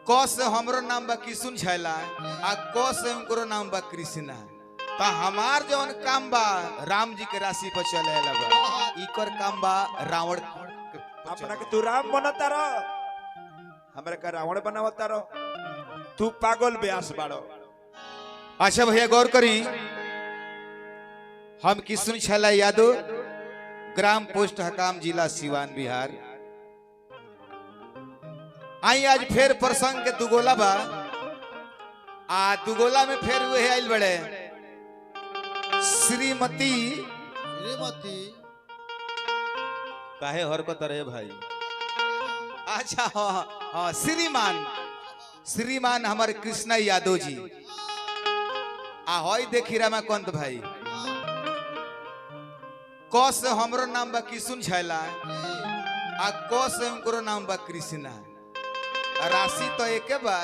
क से हमरो नाम बा किशुन छैला आ क से उनकरो नाम बा कृष्णा। तो हमार जौन काम बा राम जी के राशि पर चले लगा, इकर काम बा रावण अपना के तू राम बनता रहो, हमरा का रावण बनावता रहो। तू पागल ब्यास बाड़ो। अच्छा भैया गौर करी, हम किशुन छैला यादव, ग्राम पोस्ट हकाम, जिला सिवान, बिहार। आई आज फिर प्रसंग के दुगोला बा। आ दुगोला में फिर हुए आइल बड़े श्रीमती काहे हरकत रहे भाई। अच्छा हाँ हाँ, श्रीमान हमारे कृष्णा यादव जी। आ होई देखी रमाकांत भाई, क से हमरो नाम बा किशुन छैला आ क से उनकरो नाम बा कृष्णा। राशि तो एक बा,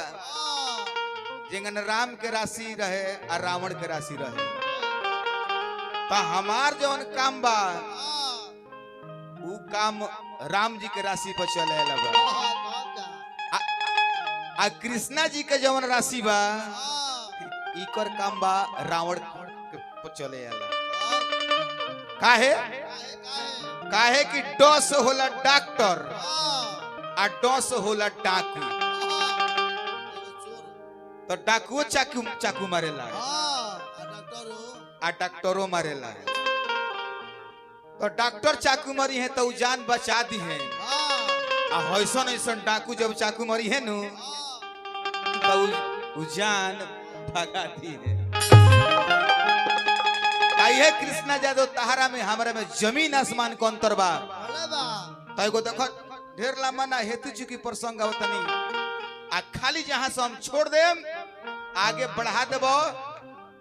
जिंगन राम के राशि रहे और रावण के राशि रहे। तो हमार जौन काम बा उ काम राम जी के राशि पर चले लगा। आ कृष्णा जी के जौन राशि बा इकर काम बा रावण के पर चले आला। काहे काहे कि ड से होला डॉक्टर आ ड से होला डाकू। तो डाकुओ चाकू मारेला आ डॉक्टरों मारेला। तो डॉक्टर चाकू मारी है तो जान बचा दी है। आ ऐसन ऐसन डाकू जब चाकू मारी है नु तो जान भगा दी है। आइए कृष्णा यादव, तहारा में हमारा में जमीन आसमान को अंतर बा। तो देखो ढेर लंबा ना हेतु चुकी प्रसंग आवतनी। आ खाली जहां से हम छोड़ देम आगे बढ़ा देबो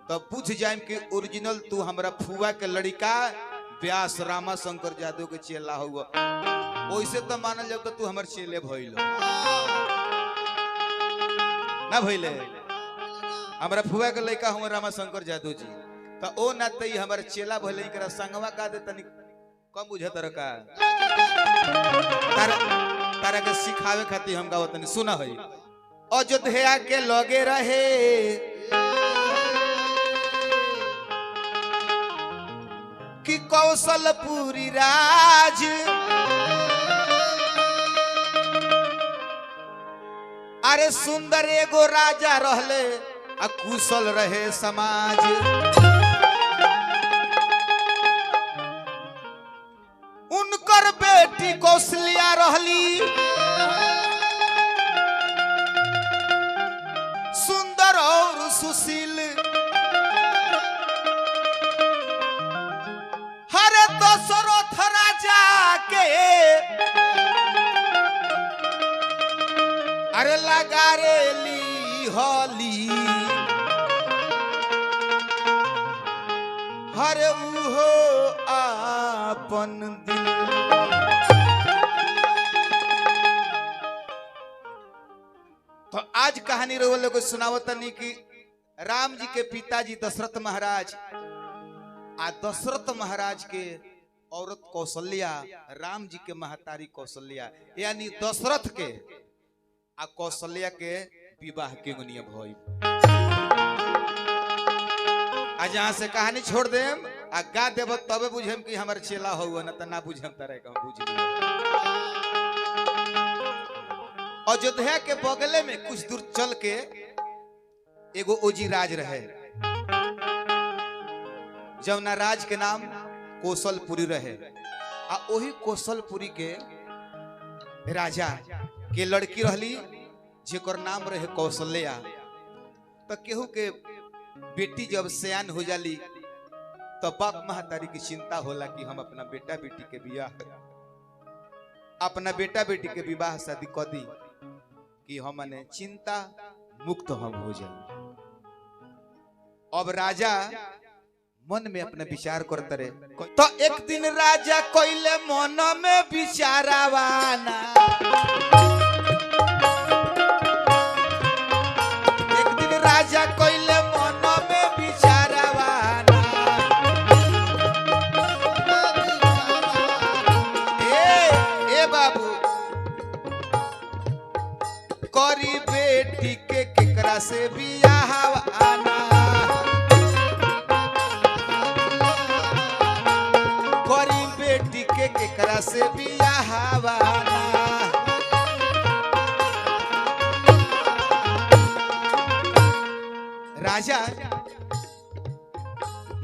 तो पूछ जाए कि ओरिजिनल तू हमरा फुआ के लड़का व्यास रामा शंकर यादव के चेला हुआ। वैसे तो मानल जाओ तू हमर चेले भइल ना भइले। हमरा फुआ के लड़का हुआ रामा शंकर यादव जी। तो ओ ना तई हमर चेला भइले, एकरा संगवा का दे तनी कम बुझत रका। तारा के सिखावे खातिर हम गावत तनी सुना है। अयोध्या के लगे रहे कि कौशलपुरी राज, अरे सुंदर एगो राजा रहले आ कुशल रहे समाज। उनकर बेटी कौशल्या रहली सुंदर और सुशील। हरे दशरथ राजा के अरे लगा रेली होली, हरे उहो आपन दिल। तो आज कहानी रोल को सुनावतनी कि राम जी के पिताजी दशरथ महाराज आ दशरथ महाराज के औरत कौशल्या, राम जी के महतारी कौशल्या, यानी दशरथ के आ कौशल्या के विवाह के गुनिया भई। आज जहां से कहानी छोड़ देम आ गा देब तबे बुझेम कि हमर चेला हो, न त ना बुझेम तरह का बुझ लिया। अयोध्या के बगले में कुछ दूर चल के एगो ओजी राज रहे, जमुना राज के नाम कौशलपुरी रहे। आ ओही कौशलपुरी के राजा के लड़की रहली जेकर नाम रहे कौशल्या। तो केहू के बेटी जब सयान हो जाली तो बाप महतारी की चिंता होला कि हम अपना बेटा बेटी के विवाह शादी कर दी कि हमने चिंता मुक्त हम हो जाए। अब राजा मन में अपना विचार करते रहे। तो एक दिन राजा कोइले मन में विचारावाना, एक दिन राजा कोइले मन में विचारावाना। ए बाबू करी बेटी के केकरा से बियाह आना करी बेटी के केकरा से बियाह आना राजा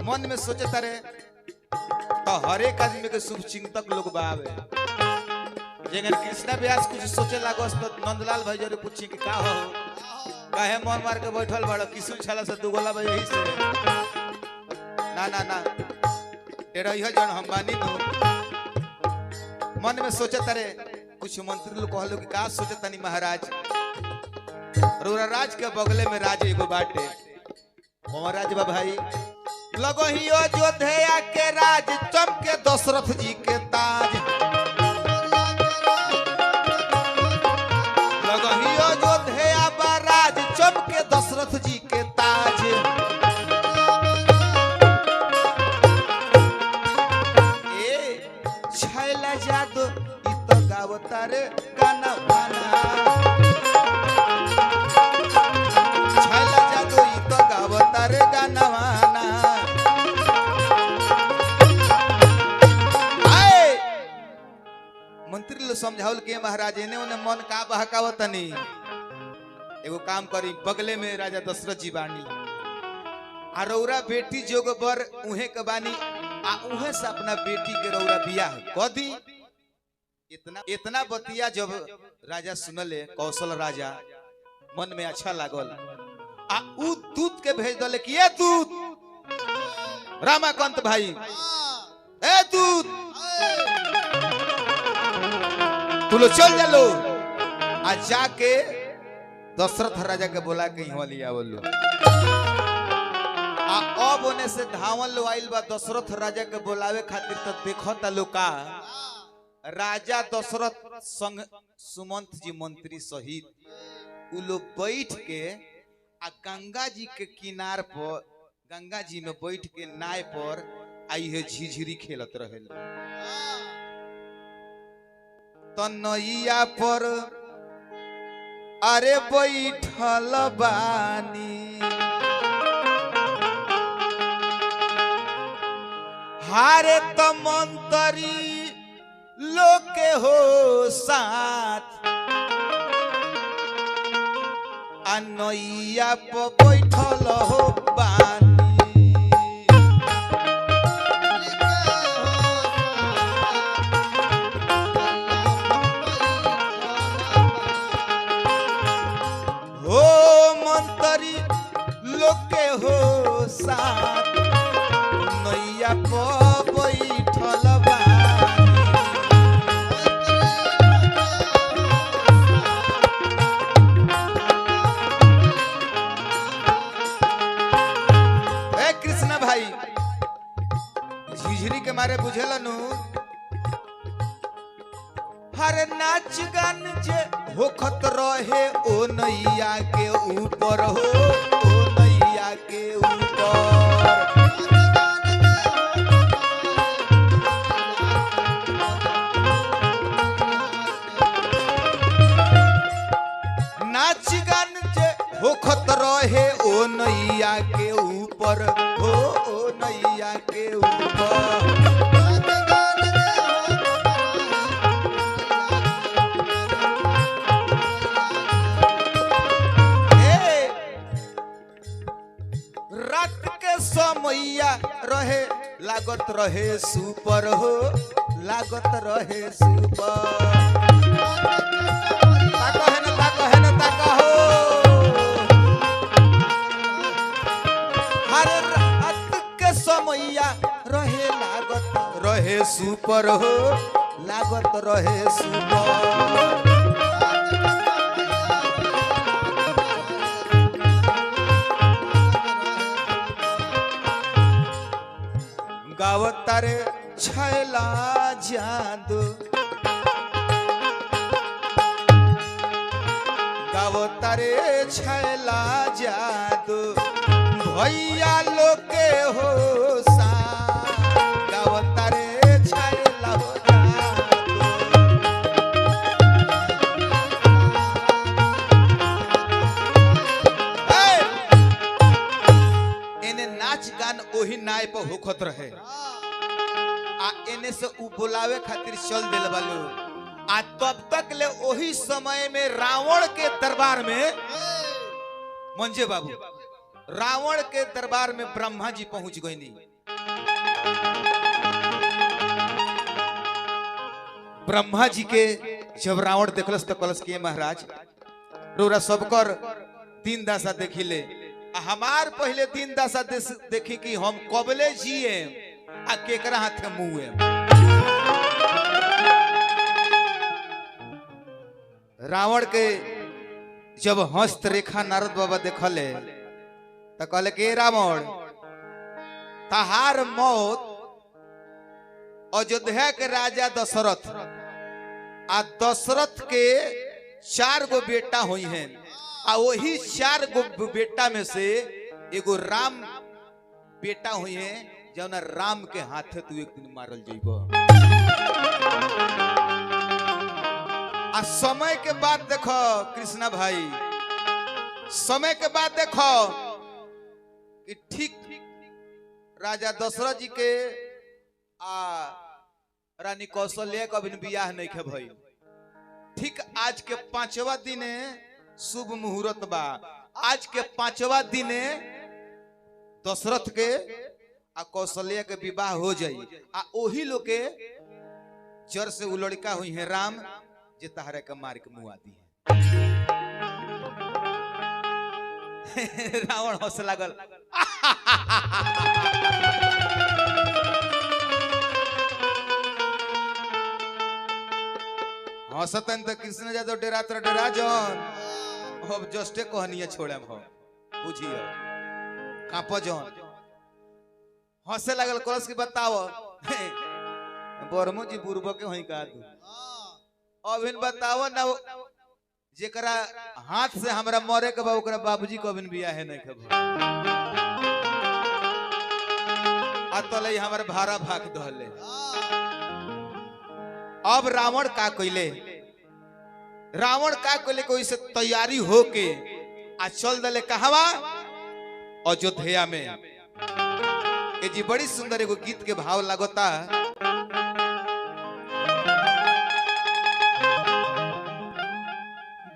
मन में सोचता रहे तो हर एक आदमी के शुभ चिंतक लोग बावे जेगर कृष्णा व्यास कुछ सोचे लागस तो नंदलाल भाई जरूर पूछी कि का हो काहे मन मार के बैठल बड़ किसु छला से दुगोला भाई यही से ना ना ना तेरा यह जन हम बानी नो मन में सोचता रहे कुछ मंत्री लोग कहलो कि का सोचता नहीं महाराज रोरा राज के बगले में राज एगो बाटे महाराज बा भाई लगहियो अयोध्या के राज चमके दशरथ जी के ताज लगहियो अयोध्या बा राज चमके दशरथ जी के ताज ए छैला जादू इ तो गावता रे गाना बाना छैला जादू इ तो गावता रे गाना बाना मंत्री लोग समझावल के महाराज ने उन्हें मन का बहकावतनी एगो काम करी बगले में राजा दशरथ जी बानी आ रौरा बेटी जोग बर उहे के बानी आ उहे से अपना बेटी के रौरा बियाह कदी इतना बतिया जब राजा सुनले कौशल राजा मन में अच्छा लागल आ उ दूत के भेज दले कि ए दूत रामाकांत भाई ए दूत तू लो चल जा लो आ जाके दशरथ राजा के बोला के यहाँ लिया बोलो आ अब होने से धावन लो आइल बा दशरथ राजा के बोलावे खातिर तो देखो ता लो का राजा दशरथ संग सुमंत जी मंत्री सहित उ लोग बैठ के आ गंगा जी के किनार पर गंगा जी में बैठ के नाव पर आई है झिझरी खेलत रहे तनैया पर अरे बैठल बानी हारे तो मंत्री लोग के हो साथ अनैया पर बैठल हो बानी के हो साथ नैया पर बैठल बानी ए कृष्णा भाई झिझरी के मारे बुझेलनु हर नाच गान जे होखत रहे ओ नैया के ऊपर हो के ऊपर नाच गान जे होखत रहे ओ नैया के ऊपर हो ओ नैया के ऊपर समैया रहे लागत रहे सुपर हो लागत रहे सुपर ताको है न ताको हो हर रात के समैया रहे लागत रहे सुपर हो लागत रहे सुपर गावतारे छैला जादू गावतारे छैला जादू भैया लोग के हो सा गावतारे छैला जादू नाय पर होखत रहे आ एने से उ बुलावे खातिर चल दिल बालू आ तब तक ले वही समय में रावण के दरबार में मंजे बाबू रावण के दरबार में ब्रह्मा जी पहुंच गईनी। ब्रह्मा जी के जब रावण देखलस तो कलस के महाराज रोरा सबकर दिन दशा देखिले हमार पहले दिन दशा देखी कि हम कबले जिए आ केकरा हाथे मुए। रावण के जब हस्त रेखा नारद बाबा देखले तो कहले के रावण तहार मौत अयोध्या के राजा दशरथ आ दशरथ के 4 गो बेटा हुई हैं आ वही 4 गो बेटा में से एगो राम बेटा हुई है जौना राम के हाथे तू एक दिन मारल जइबो। आ समय के बाद देखो कृष्णा भाई समय के बाद देखो कि ठीक राजा दशरथ जी के आ रानी कौशल्या का बिन बियाह नहीं खे भई। ठीक आज के 5वां दिन शुभ मुहूर्त बा आज के 5वां दिन दशरथ के आ कौशल्या के विवाह हो जाई आ ओही लोग के जर से उ लड़का हुई है राम जे तहरा के मार के मुआ दी है। रावण हंस लागल हंसतन तो कृष्ण जादव डेरा जन अब जस्टे कहनिया छोड़े हम बुझियो कांप जन हंसे लागल कलश की बताओ बरमो जी बुरबो के होई का दू अबिन बताओ ना जेकरा हाथ से हमरा मरे के बा ओकरा बाबूजी को अबिन बियाह है नहीं खब अतले हमर भारा भाग दहले। अब रावण का कइले कोई से तैयारी होके आ चल दले कहवा अयोध्या में। ए जी बड़ी सुंदर एगो गीत के भाव लागता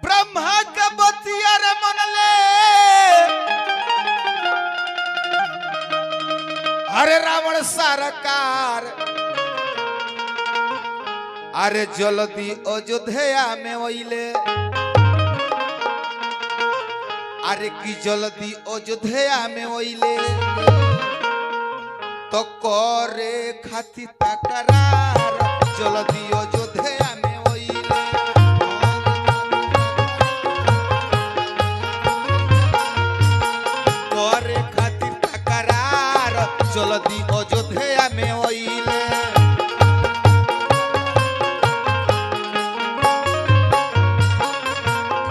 ब्रह्मा के बतिया रे मनले अरे रावण सरकार अरे जल्दी अयोध्या में ओइले अरे की जल्दी अयोध्या में ओइले तो करे खातिर तकरार जल्दी अयोध्या में ओइले करे खातिर तकरार जल्दी अयोध्या में ओइले।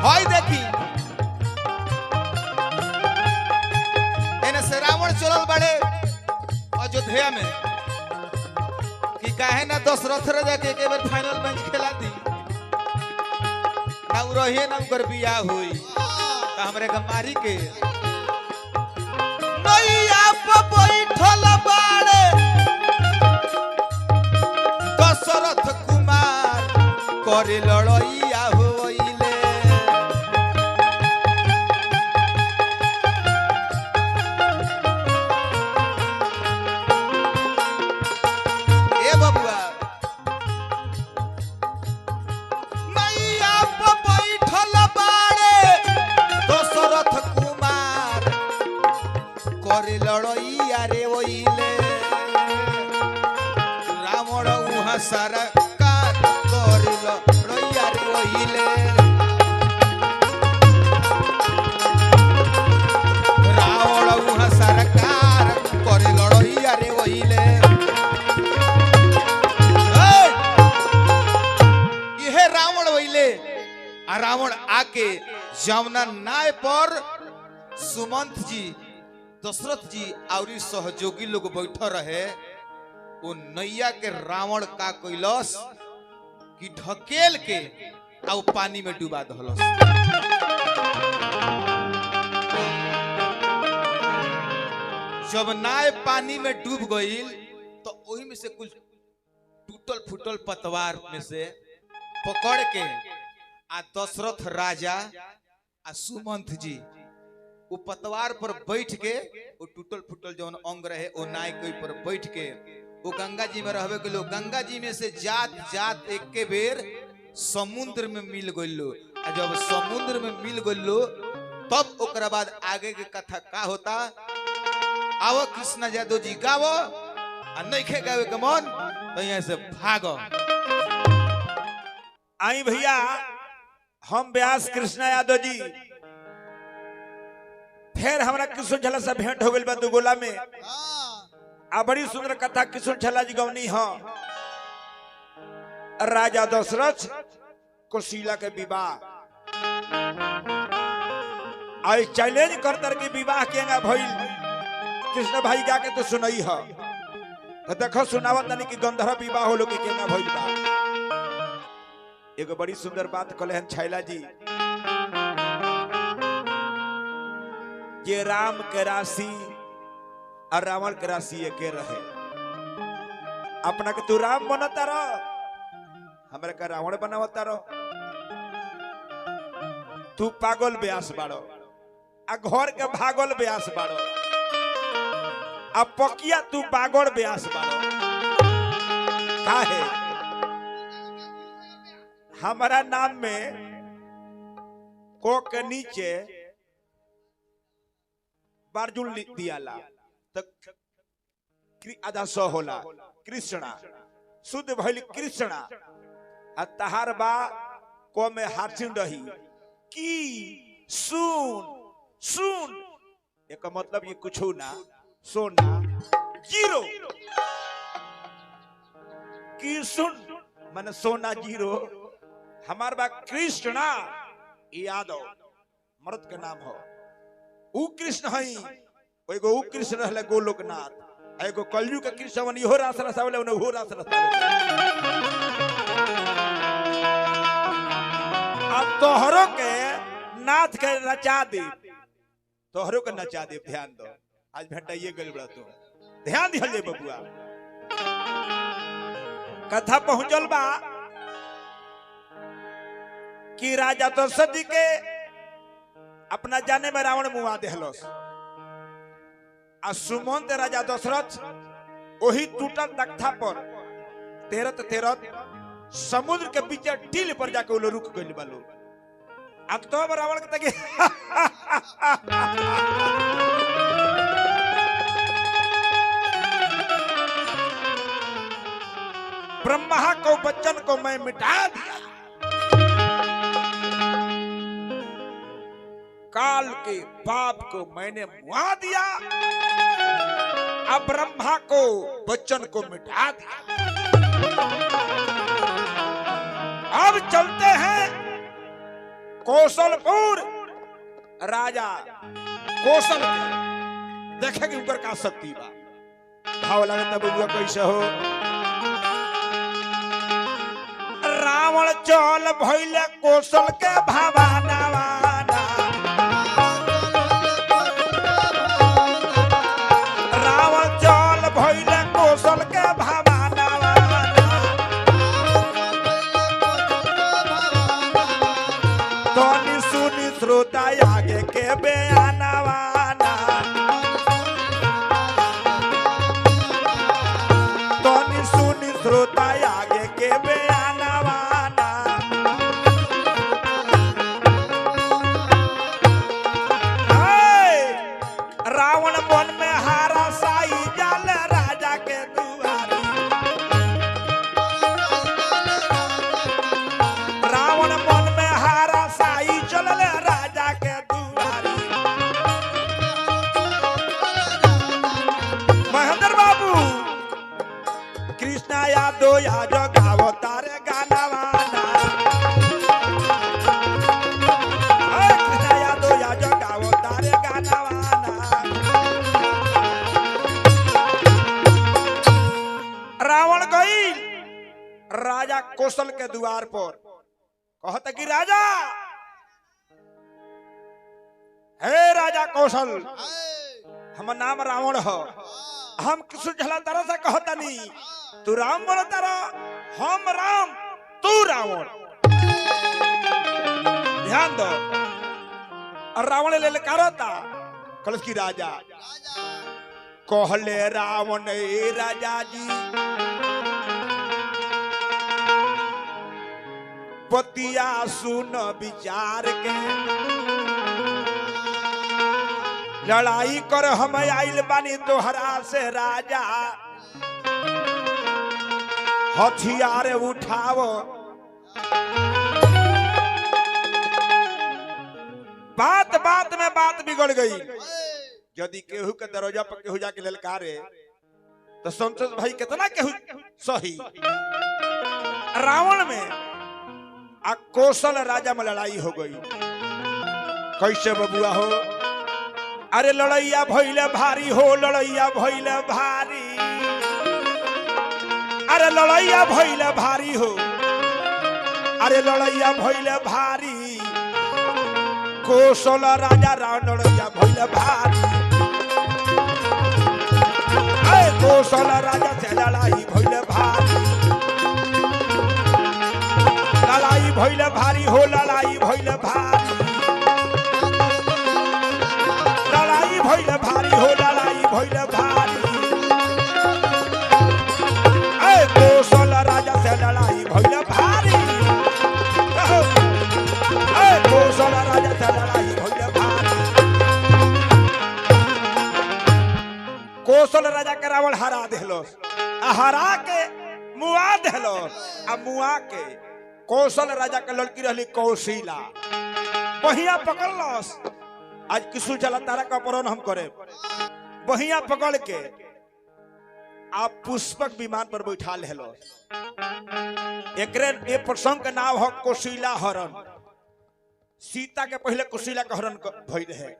हाय देखी एने से रावण चलल बड़े अयोध्या में कि काहे ना दशरथ राजा के एक बार फाइनल मैच खेला दी ना रहे ना उनकर बियाह हुई तो हमरे के मारी के नैया पे बैठल बाड़े दशरथ कुमार करे लड़ैया होइले ए बबुआ नैया पे बैठल बाड़े दशरथ कुमार करे लड़ैया रे ओइले रावण उहाँ सरकार करे लड़ैया रे ओइले रावण उहाँ सरकार करे लड़ैया रे ओइले। इहे रावण ओइले आ रावण आके जमुना नाय पर सुमंत जी दशरथ जी और सहयोगी लोग बैठ रहे वो नैया के रावण का कैलस कि ढकेल के आ पानी में डुबा दहलस। जब नाव पानी में डूब गईल तो वही में से कुछ टूटल फूटल पतवार में से पकड़ के आ दशरथ राजा आ सुमंत जी वो पतवार पर बैठ के वो टूटल फूटल जो अंग रहे वो नाव के ऊपर बैठ के वो गंगा जी में रहबे के लोग गंगा जी में से जात जात एक के बेर समुद्र में मिल गइलो। आ जब समुद्र में मिल गइलो तब ओकरा बाद आगे के कथा का होता। आओ कृष्णा यादव जी गावो आ नइखे गावे के मन तो यहाँ से भागो। आई भैया हम व्यास कृष्णा यादव जी फिर हमरा किशोर झला से भेंट हो गइल बा दुगोला में। आ बड़ी सुंदर कथा किशोर झला जी गौनी हो। राजा दशरथ कोशिला के विवाह आई चैलेंज करतर के विवाह केगा भइल कृष्ण भाई गा के तो सुनई हो तो देखो सुनावत नहीं कि गंधर्व विवाह होलो के केगा भइल बा। एगो बड़ी सुंदर बात कहले हन छैला जी ये राम के राशि और रावण के राशि एके रहे। अपना के तू राम बनता रहो हमरा का रावण बनावता रहो। तू पागल ब्यास बाड़ो आ घर के भागल ब्यास बाड़ो आ पकिया तू पागल ब्यास बाड़ो। काहे हमारा नाम में को के नीचे बारजुल दियाला तक आधा सौ होला कृष्णा शुद्ध भइल कृष्णा आ तहार बा को में हारसिन रही की सुन सुन एक मतलब ये कुछ ना सोना जीरो की सुन मन सोना जीरो हमार बा कृष्णा यादव मर्द के नाम हो ऊ कृष्ण हई एगो ऊ कृष्ण रहले गोलोकनाथ एगो कलयुग के कृष्ण वन इहो रास रसावले उहो रास रसावले। अब तोहरो के नाथ के नचा दे तोहरो के नचा दे। ध्यान दो आज भेटाइए गइल बड़ा तू ध्यान दिहल जे बबुआ। कथा पहुंचल बा कि राजा दशरथ के अपना जाने में रावण मुआ देहलस आ सुमंत राजा दशरथ वही टूटल तख्ता पर तेरत तेरत समुद्र के बीच टील पर जाके वो रुक गइल बालो। अब तो रावण के तके ब्रह्मा को बच्चन को मैं मिटा दिया काल के पाप को मैंने मुआ दिया अब ब्रह्मा को बच्चन को मिटा दिया। अब चलते हैं कौशलपुर राजा कौशल के देखेंगे ऊपर का शक्ति बा। भाव लगता बबुआ कैसे हो। रावण चल भइले कौशल के भावानावा श्रोता आगे के बयानवाना तोनी सुनी श्रोता आगे के बयानवाना। रावण मन में हारा साई जाल राजा के दुआरी रावण मन में हारा साई चलल राजा के दुआरी। महेंद्र बाबू कृष्णा यादव यादव गावो तारे गाना वाना कृष्णा यादव यादव गावो तारे गाना वाना। रावण गई राजा कौशल के द्वार पर कहता कि राजा हे राजा कौशल हम नाम रावण हो, हम किस झला तरह से कहता नहीं, तू राम बोलो तारा, हम राम तू रावण। ध्यान दो। और रावण ले लकारता कलश की राजा कहले रावण ए राजा जी पतिया सुन विचार के, लड़ाई कर हम आइल बानी तोहरा से राजा, हथियार उठाओ। बात बात में बात बिगड़ गई। यदि केहू के दरवाजा पर केहू जाके ललकारे तो संतोष भाई कितना केहू सही। रावण में आ कौशल राजा में लड़ाई हो गई। कैसे बबुआ हो? अरे लड़ैया भइले भारी हो, लड़ैया भइले भारी, अरे लड़ैया भइले भारी हो, अरे लड़ैया भइले भारी, कौशल राजा रावण लड़ैया भइले भारी, कौशल राजा से लड़ाई भइले भारी, लड़ाई भइले भारी हो, लड़ाई भइले भारी, लड़ाई भइले भारी हो, लड़ाई भइले भारी, कौशल राजा से लड़ाई भइले भारी, कौशल राजा से लड़ाई भइले भारी। कौशल राजा के रावण हरा देहलोस, हरा के मुआ देहलोस, आ मुआ के कौशल राजा के लड़की रहली कौशिला, बहिया पकड़लस। आज किसु चला तारा का अपहरण हम करे, बहिया पकड़ के आप पुष्पक विमान पर बैठा लेहलोस। एकरे ए प्रसंग के नाम हो कौशिला हरण। सीता के पहले कौशिला के हरण भई रहे,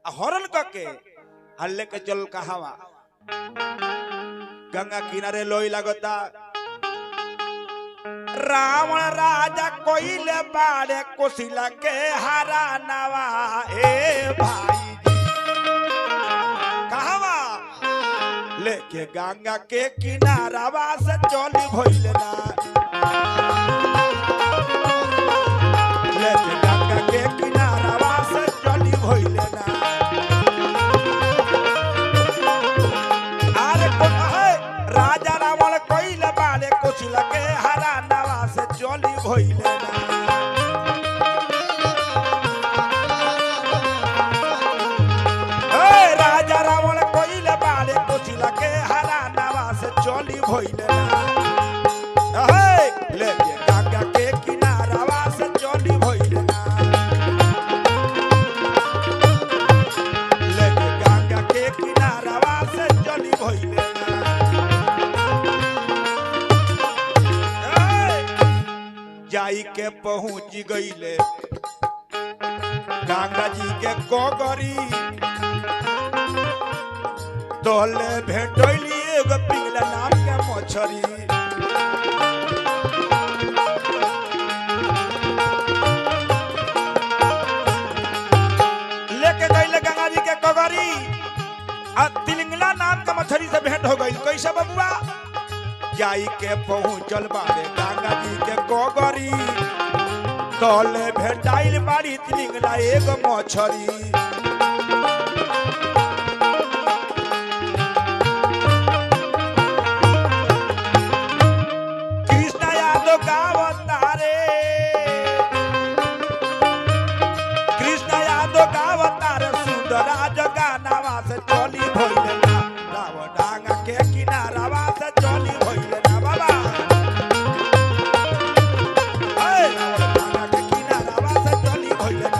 आ हरण करके हल्ले के चल कहावा गंगा किनारे लोई लगता। रावण राजा कोइले बाड़े कौशिला के हरा नवा, ए भाई कहावा लेके गंगा के किनारावा से चली भइले ना, लेके गंगा के किनारावा से चली भइले ना। अरे राजा रावण कोइले बाड़े कौशिला के हरा नवा से चली भइले ना। राजा रावण कोइले बाड़े कौशिला के हरा नवा से चली भइले ना। लेके गंगा के किनारावा से चली भइले ना, लेके गंगा के किनारावा से चली भइले ना। जाई के पहुंच गईले गंगा जी के कोगरी, तोले भेटैली एगो पिंगला नाम के मछरी। लेके गईले गंगा जी के कोगरी, आ तिलिंगला नाम के मछरी से भेंट हो गई। कैसे बबुआ? जाई के पहुंचल बाड़े गंगा जी के कोगरी, तोले भेटाइल बाड़ी तिलिंगला एगो मछरी। कृष्ण यादव गावतारे, कृष्ण यादव गावतारे, सुंदराज गानावा से चली भइले ना। रावण डांगा के किनारावा से चली भइले ना बाबा। रावण डांगा के किनारावा से चली भइले ना।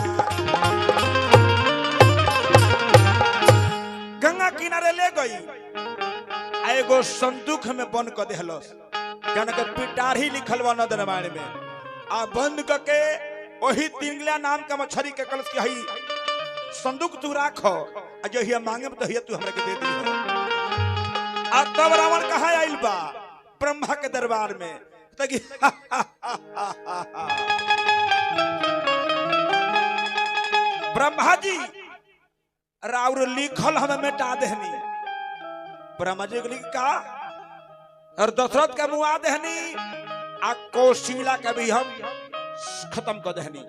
गंगा किनारे ले गई, एगो संदूक में बंद कर देहलस। जान के पिटारी लिखल बा नद रामायण में, आ बंद करके वही तिंगला नाम का मछली के कलश के हई संदूक तू राखो, आ जो हिया मांगे तो हिया तू हमरा के दे दी। आ तब रावण कहाँ आइल बा? ब्रह्मा के दरबार में। तकी ब्रह्मा जी राउर लिखल हमें मिटा देहनी। ब्रह्मा जी लिख का और दशरथ के मुआ देहनी आ कौशिला के भी हम खत्म कर देहनी।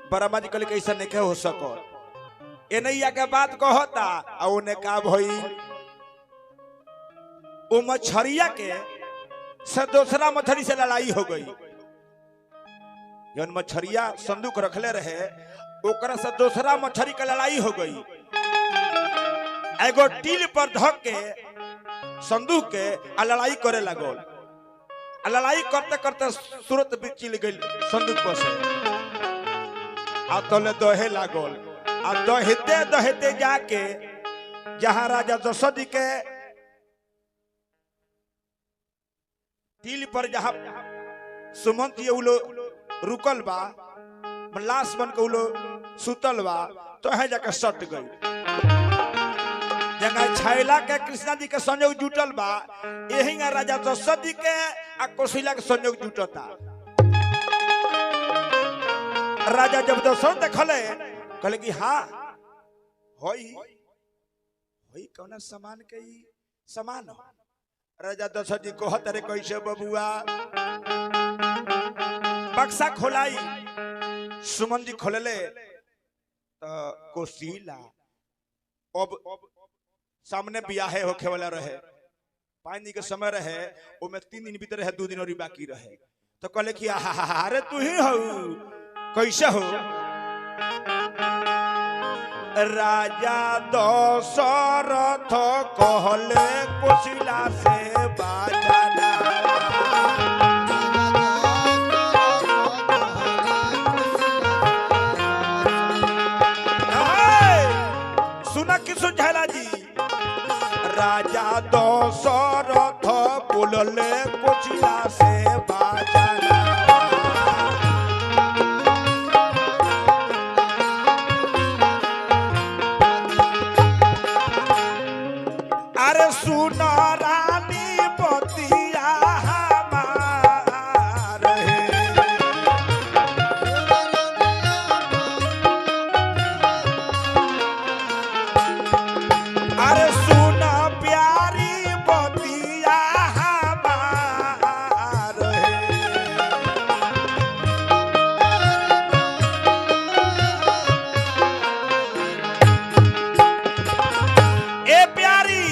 ब्रह्मा जी कहले कैसा नहीं हो सको एनैया के बात कहता आ उन्हें का भई वो मछरिया के से दूसरा मछली से लड़ाई हो गई। जौन मछरिया संदूक रखले रहे ओकरा से दूसरा मछली के लड़ाई हो गई। एगो टील पर धक के संदूक के आ लड़ाई करे लगल। लड़ाई करते करते सूरत भी चिल गई संदूक पर से आ तले दोहे लागल। आ दहते दहते जाके जहां राजा दशरथ के टील पर जहां सुमंत ये उलो रुकल बा लाश बन के उलो सुतल बा तो है जाके सट गई। जगह छैला के कृष्णा जी के संयोग जुटल बा यही राजा दशरथ जी के आ कौशल्या के संयोग जुटता। राजा जब दशरथ देखले कहले कि हाँ होई कौन समान के समान हो। राजा दशरथ जी कहत रे कैसे बबुआ बक्सा खोलाई। सुमन जी खोलले तो कौशल्या अब सामने बियाहे होखे वाला रहे 5 दिन के समय रहे ओमे 3 दिन भीतर रहे 2 दिन और बाकी रहे। तो कहले कि अरे तू ही हो कैसे हो। राजा दशरथ कहले कौशल्या से बाजाना सुना कि सुझाला जी। राजा दशरथ बोलले कौशल्या से बाजाना अरे सुना रानी बतिया हमार है। अरे सुना प्यारी बतिया हमार है। ए प्यारी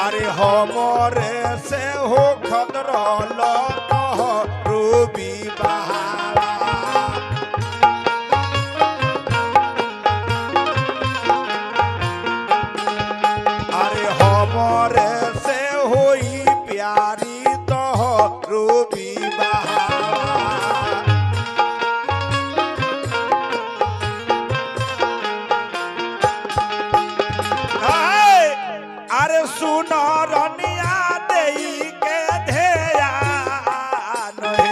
अरे हमरे से हो खतरल रूबी बहावा। अरे हमरे से होई प्यारी तो रूबी बहावा। अरे सुनो रनिया देई के ध्यान है।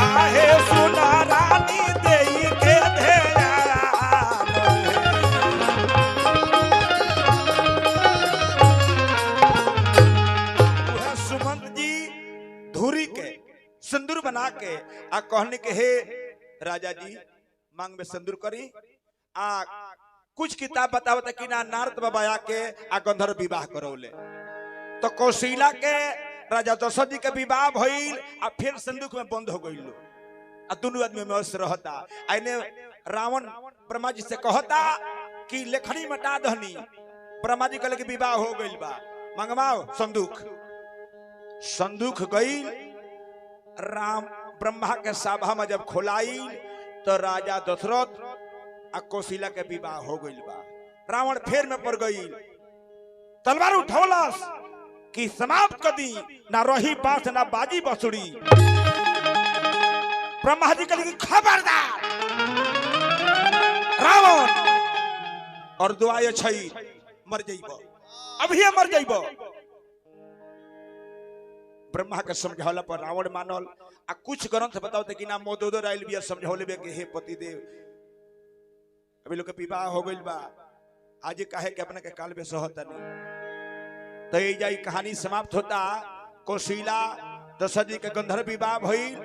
आहे सुनो रानी देई के ध्यान है। सुमंत जी धूरी के सिंदूर बना के आ कहने के हे राजा जी मांग में सिंदूर करी आ कुछ किताब बतावता कि ना नारद बाबा आके आ गंधर्व विवाह करौले। तो कौशल्या के राजा दशरथ जी के विवाह भइल आ फिर संदूक में बंद हो गइल आ दोनों आदमी में मस्त रहता। आइने रावण ब्रह्मा जी से कहता कि लेखनी मिटा दहनी। ब्रह्मा जी कहले कि विवाह हो गइल बा मंगवाओ संदूक। संदूक गइल राम ब्रह्मा के सभा में जब खोलाई तो राजा दशरथ आ कौशल्या के विवाह हो गइल बा। रावण फेर में पड़ गई तलवार उठौलस कि समाप्त कर दी ना रही बात ना बाजी बसुड़ी। ब्रह्मा जी कहले खबरदार रावण और दुआए छई मर जाइबो अभी मर जाइबो। ब्रह्मा के समझौला पर रावण मानल आ कुछ ग्रंथ बताओ कि ना मोदोदर आइल बिया समझौले बे के हे पति देव अभी लोग के विवाह हो गइल बा आज काहे के अपने के काल में सहता नहीं। तो ये जाई कहानी समाप्त होता। कौशल्या दशरथ जी के गंधर्व विवाह भइल